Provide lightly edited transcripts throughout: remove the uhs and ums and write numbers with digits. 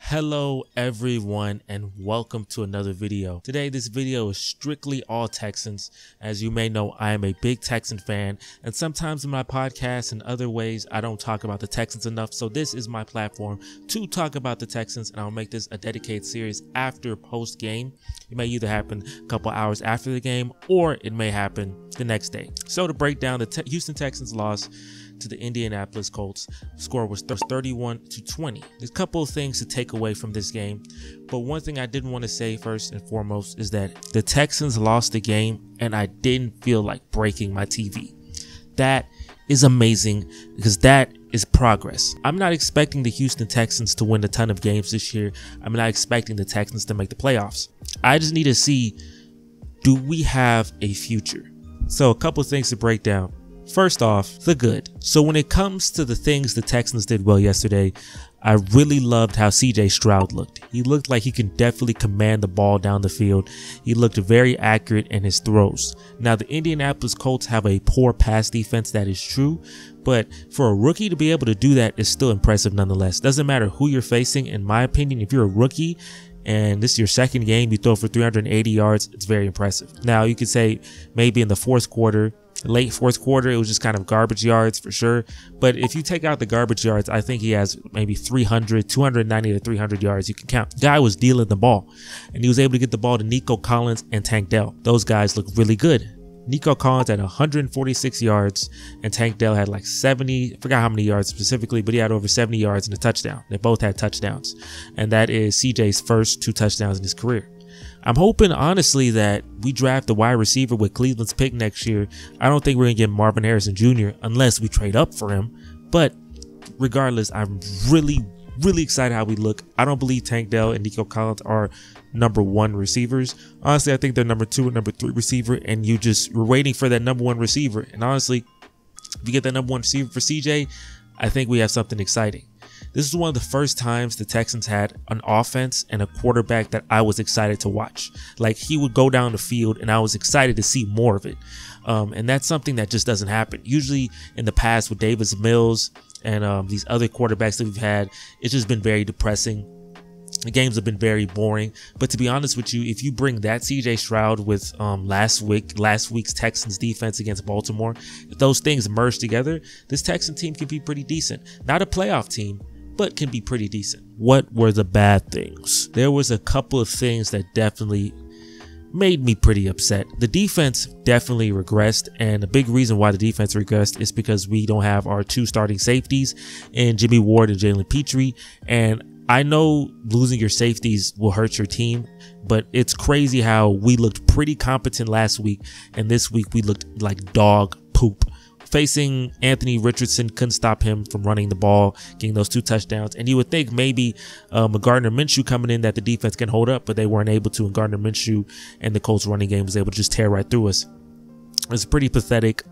Hello everyone and welcome to another video. Today this video is strictly all Texans. As you may know, I am a big Texan fan, and sometimes in my podcast and other ways I don't talk about the Texans enough, so this is my platform to talk about the Texans, and I'll make this a dedicated series after post game. It may either happen a couple hours after the game or it may happen the next day. So to break down the Houston Texans loss to the Indianapolis Colts, score was 31-20. There's a couple of things to take away from this game, but one thing I didn't want to say first and foremost is that the Texans lost the game and I didn't feel like breaking my TV. That is amazing because that is progress. I'm not expecting the Houston Texans to win a ton of games this year. I'm not expecting the Texans to make the playoffs. I just need to see, do we have a future? So a couple of things to break down. First off, the good. So when it comes to the things the Texans did well yesterday, I really loved how Stroud looked. He looked like he can definitely command the ball down the field. He looked very accurate in his throws. Now, the Indianapolis Colts have a poor pass defense, that is true, but for a rookie to be able to do that is still impressive nonetheless. Doesn't matter who you're facing, in my opinion. If you're a rookie and this is your second game, you throw for 380 yards, it's very impressive. Now, you could say maybe in the late fourth quarter, it was just kind of garbage yards for sure. But if you take out the garbage yards, I think he has maybe 290 to 300 yards you can count. The guy was dealing the ball, and he was able to get the ball to Nico and Dell. Those guys look really good. Nico had 146 yards, and Dell had like 70, I forgot how many yards specifically, but he had over 70 yards and a touchdown. They both had touchdowns, and that is CJ's first 2 touchdowns in his career. I'm hoping, honestly, that we draft a wide receiver with Cleveland's pick next year. I don't think we're going to get Marvin Harrison Jr. unless we trade up for him. But regardless, I'm really excited how we look. I don't believe Dell and Nico are number 1 receivers. Honestly, I think they're number 2 and number 3 receiver, and you're waiting for that number 1 receiver. And honestly, if you get that number 1 receiver for CJ, I think we have something exciting. This is one of the first times the Texans had an offense and a quarterback that I was excited to watch. Like, he would go down the field and I was excited to see more of it. And that's something that just doesn't happen. Usually in the past with Davis Mills and these other quarterbacks that we've had, it's just been very depressing. The games have been very boring. But to be honest with you, if you bring that Stroud with last week's Texans defense against Baltimore, if those things merge together, this Texan team can be pretty decent. Not a playoff team, but can be pretty decent. What were the bad things? There was a couple of things that definitely made me pretty upset. The defense definitely regressed, and a big reason why the defense regressed is because we don't have our 2 starting safeties in Jimmy Ward and Jalen Petrie. And I know losing your safeties will hurt your team, but it's crazy how we looked pretty competent last week, and this week we looked like dog poop. Facing Anthony Richardson, couldn't stop him from running the ball, getting those 2 touchdowns. And you would think maybe Gardner Minshew coming in that the defense can hold up, but they weren't able to. And Gardner Minshew and the Colts running game was able to just tear right through us. It's pretty pathetic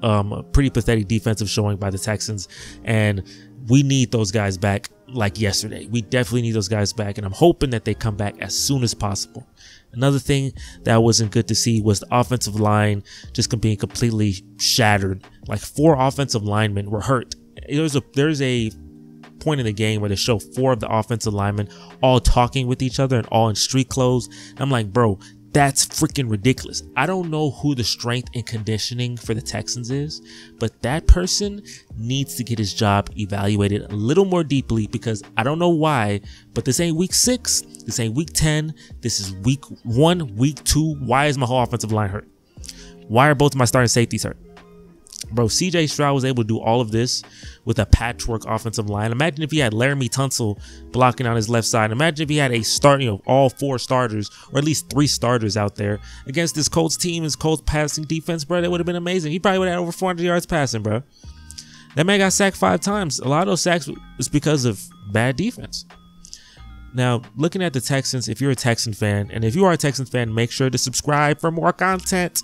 defensive showing by the Texans, and we need those guys back like yesterday. We definitely need those guys back, and I'm hoping that they come back as soon as possible. Another thing that wasn't good to see was the offensive line just being completely shattered. Like 4 offensive linemen were hurt. There's a point in the game where they show 4 of the offensive linemen all talking with each other and all in street clothes. I'm like, bro, that's freaking ridiculous. I don't know who the strength and conditioning for the Texans is, but that person needs to get his job evaluated a little more deeply, because I don't know why, but this ain't week 6. This ain't week 10. This is week 1, week 2. Why is my whole offensive line hurt? Why are both of my starting safeties hurt? Bro, Stroud was able to do all of this with a patchwork offensive line. Imagine if he had Laramie Tunsil blocking on his left side. Imagine if he had all 4 starters, or at least 3 starters out there against this Colts team, his Colts passing defense, bro. That would have been amazing. He probably would have had over 400 yards passing, bro. That man got sacked 5 times. A lot of those sacks was because of bad defense. Now, looking at the Texans, if you're a Texan fan, and if you are a Texan fan, make sure to subscribe for more content.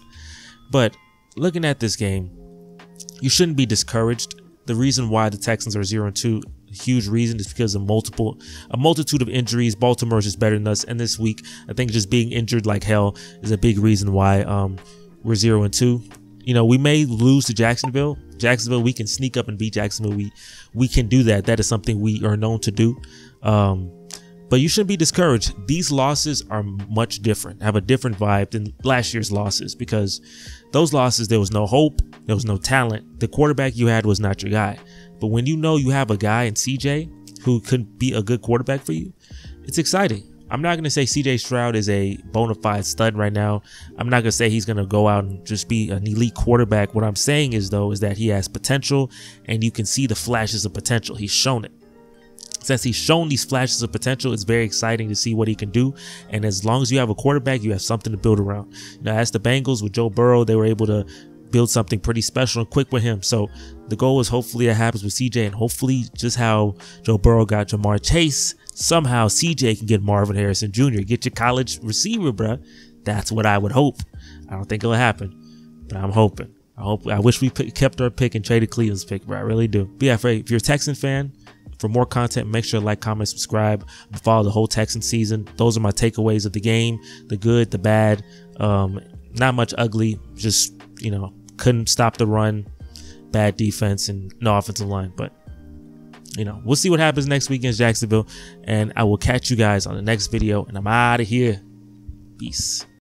But looking at this game, you shouldn't be discouraged. The reason why the Texans are 0-2, a huge reason, is because of a multitude of injuries. Baltimore is just better than us, and this week, I think just being injured like hell is a big reason why we're 0-2. You know, we may lose to Jacksonville. We can sneak up and beat Jacksonville. We can do that. That is something we are known to do. But you shouldn't be discouraged. These losses are much different, have a different vibe than last year's losses, because those losses, there was no hope, there was no talent. The quarterback you had was not your guy. But when you know you have a guy in CJ who could be a good quarterback for you, it's exciting. I'm not going to say CJ Stroud is a bona fide stud right now. I'm not going to say he's going to go out and just be an elite quarterback. What I'm saying is, though, is that he has potential, and you can see the flashes of potential. He's shown it. Since he's shown these flashes of potential, it's very exciting to see what he can do. And as long as you have a quarterback, you have something to build around. Now, as the Bengals with Joe Burrow, they were able to build something pretty special and quick with him. So the goal is hopefully that happens with CJ, and hopefully just how Joe Burrow got Jamar Chase, somehow CJ can get Marvin Harrison Jr. Get your college receiver, bruh. That's what I would hope. I don't think it'll happen, but I'm hoping. I wish we kept our pick and traded Cleveland's pick, bro. I really do. But yeah, if you're a Texan fan, for more content, make sure to like, comment, subscribe, and follow the whole Texan season. Those are my takeaways of the game, the good, the bad. Not much ugly, just, you know, couldn't stop the run, bad defense, and no offensive line. But, you know, we'll see what happens next week against Jacksonville, and I will catch you guys on the next video, and I'm out of here. Peace.